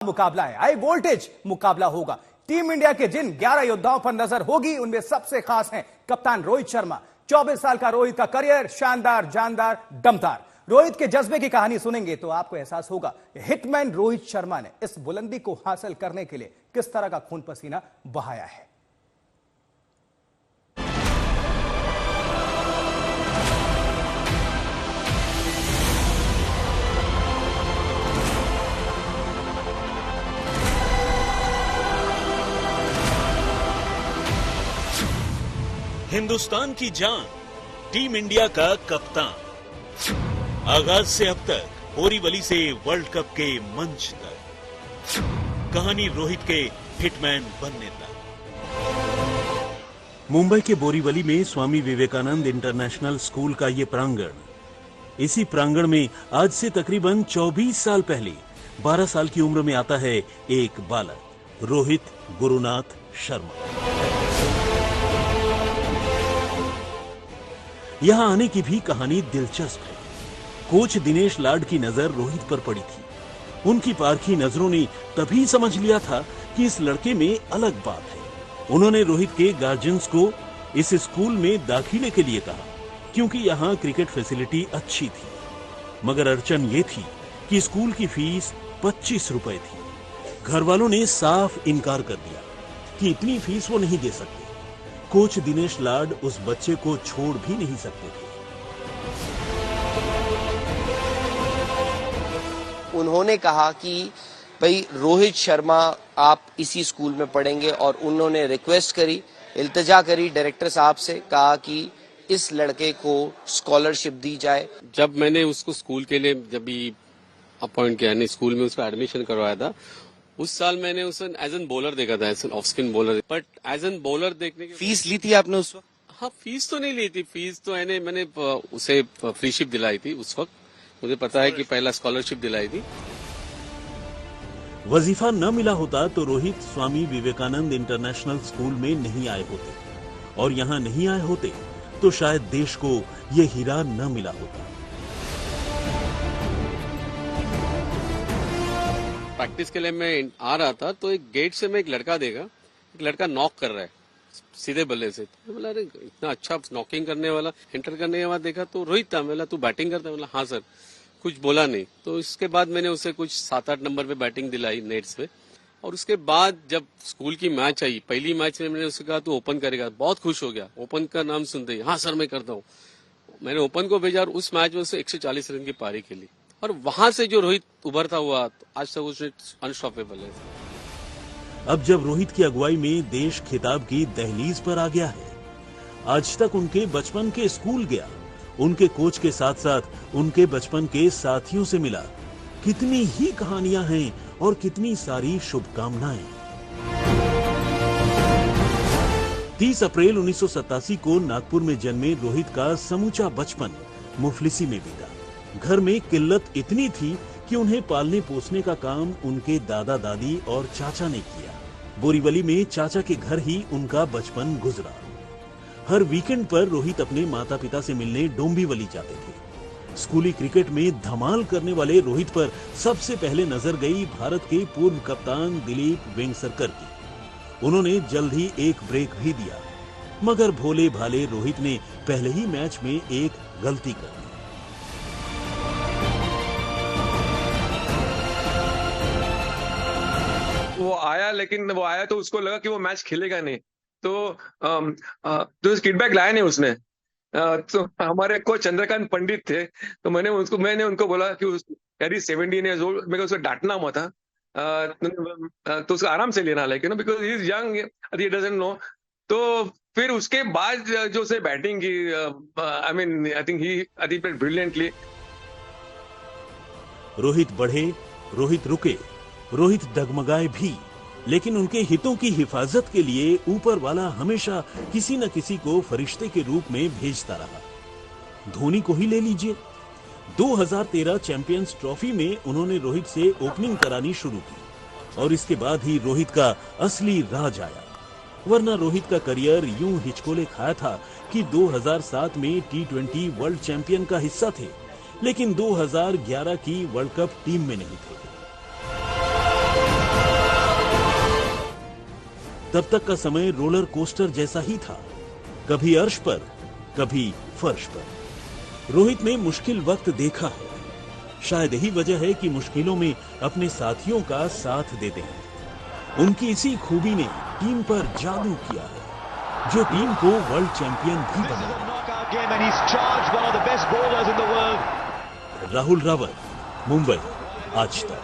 मुकाबला है, high voltage मुकाबला होगा। टीम इंडिया के जिन 11 योद्धाओं पर नजर होगी उनमें सबसे खास हैं कप्तान रोहित शर्मा। 24 साल का रोहित का करियर शानदार, जानदार, दमदार। रोहित के जज्बे की कहानी सुनेंगे तो आपको एहसास होगा हिटमैन रोहित शर्मा ने इस बुलंदी को हासिल करने के लिए किस तरह का खून पसीना बहाया है। हिंदुस्तान की जान, टीम इंडिया का कप्तान। आगाज से अब तक बोरीवली से वर्ल्ड कप के मंच तक, कहानी रोहित के हिटमैन बनने तक। मुंबई के बोरीवली में स्वामी विवेकानंद इंटरनेशनल स्कूल का ये प्रांगण, इसी प्रांगण में आज से तकरीबन 24 साल पहले 12 साल की उम्र में आता है एक बालक, रोहित गुरुनाथ शर्मा। यहां आने की भी कहानी दिलचस्प है। कोच दिनेश लाड की नजर रोहित पर पड़ी थी। उनकी पारखी नजरों ने तभी समझ लिया था कि इस लड़के में अलग बात है। उन्होंने रोहित के गार्जियंस को इस स्कूल में दाखिले के लिए कहा क्योंकि यहां क्रिकेट फैसिलिटी अच्छी थी, मगर अड़चन ये थी कि स्कूल की फीस 25 रुपए थी। घर वालों ने साफ इनकार कर दिया कि इतनी फीस वो नहीं दे सकते। कोच दिनेश लाड उस बच्चे को छोड़ भी नहीं सकते थे। उन्होंने कहा कि भाई रोहित शर्मा आप इसी स्कूल में पढ़ेंगे, और उन्होंने रिक्वेस्ट करी, इल्तिजा करी डायरेक्टर साहब से, कहा कि इस लड़के को स्कॉलरशिप दी जाए। जब मैंने उसको स्कूल के लिए जब भी अपॉइंट किया, स्कूल में उसका एडमिशन करवाया था, उस साल मैंने उसे एज एन बॉलर देखा था, as an off spin bowler. But as an bowler देखने के फीस ली थी आपने उस वक्त? हाँ, फीस तो नहीं ली थी। फीस तो मैंने उसे फ्रीशिप दिलाई थी उस वक्त। मुझे पता है कि पहला स्कॉलरशिप दिलाई थी। वजीफा न मिला होता तो रोहित स्वामी विवेकानंद इंटरनेशनल स्कूल में नहीं आए होते, और यहाँ नहीं आए होते तो शायद देश को ये हीरा न मिला होता। प्रैक्टिस के लिए मैं आ रहा था तो एक गेट से मैं एक लड़का देखा, एक लड़का नॉक कर रहा है सीधे बल्ले से। तो बोला अरे इतना अच्छा नॉकिंग करने वाला, एंटर करने के बाद देखा तो रोहित था। बोला तू बैटिंग करता है? बोला हाँ सर। कुछ बोला नहीं। तो इसके बाद मैंने उसे कुछ 7-8 नंबर पे बैटिंग दिलाई नेट्स पे, और उसके बाद जब स्कूल की मैच आई, पहली मैच में मैंने उसे कहा तू ओपन करेगा। बहुत खुश हो गया ओपन का नाम सुनते ही। हाँ सर मैं करता हूँ। मैंने ओपन को भेजा और उस मैच में उसे 140 रन की पारी खेली, और वहां से जो रोहित उभरता हुआ आज तक उसने अनस्टॉपेबल है। अब जब रोहित की अगुवाई में देश खिताब की दहलीज पर आ गया है, आज तक उनके बचपन के स्कूल गया, उनके कोच के साथ साथ उनके बचपन के साथियों से मिला। कितनी ही कहानियां हैं और कितनी सारी शुभकामनाएं। 30 अप्रैल 1987 को नागपुर में जन्मे रोहित का समूचा बचपन मुफलिसी में बीता। घर में किल्लत इतनी थी कि उन्हें पालने पोसने का काम उनके दादा दादी और चाचा ने किया। बोरीवली में चाचा के घर ही उनका बचपन गुजरा। हर वीकेंड पर रोहित अपने माता पिता से मिलने डोंबिवली जाते थे। स्कूली क्रिकेट में धमाल करने वाले रोहित पर सबसे पहले नजर गई भारत के पूर्व कप्तान दिलीप वेंगसरकर की। उन्होंने जल्द ही एक ब्रेक भी दिया, मगर भोले भाले रोहित ने पहले ही मैच में एक गलती कर दी। वो आया, लेकिन वो आया तो उसको लगा कि वो मैच खेलेगा नहीं, तो फीडबैक लाया नहीं उसने। तो हमारे कोच चंद्रकांत पंडित थे, तो मैंने उनको बोला कि यार 17 ईयर्स ओल्ड, मेरे को उसको डांटना मत था, तो उसको आराम से लेना, लेकिन because he is young, he doesn't know. तो फिर उसके बाद जो से बैटिंग की, I think he played brilliantly. Rohit बढ़े, रोहित रुके, रोहित डगमगाए भी, लेकिन उनके हितों की हिफाजत के लिए ऊपर वाला हमेशा किसी न किसी को फरिश्ते के रूप में भेजता रहा। धोनी को ही ले लीजिए। 2013 चैंपियंस ट्रॉफी में उन्होंने रोहित से ओपनिंग करानी शुरू की, और इसके बाद ही रोहित का असली राज आया। वरना रोहित का करियर यूं हिचकोले खाया था कि 2007 में T20 वर्ल्ड चैंपियन का हिस्सा थे, लेकिन 2011 की वर्ल्ड कप टीम में नहीं थे। तब तक का समय रोलर कोस्टर जैसा ही था, कभी अर्श पर, कभी फर्श पर। रोहित ने मुश्किल वक्त देखा है, शायद यही वजह है कि मुश्किलों में अपने साथियों का साथ देते हैं। उनकी इसी खूबी ने टीम पर जादू किया है, जो टीम को वर्ल्ड चैंपियन भी बनाया। राहुल रावत, मुंबई, आज तक।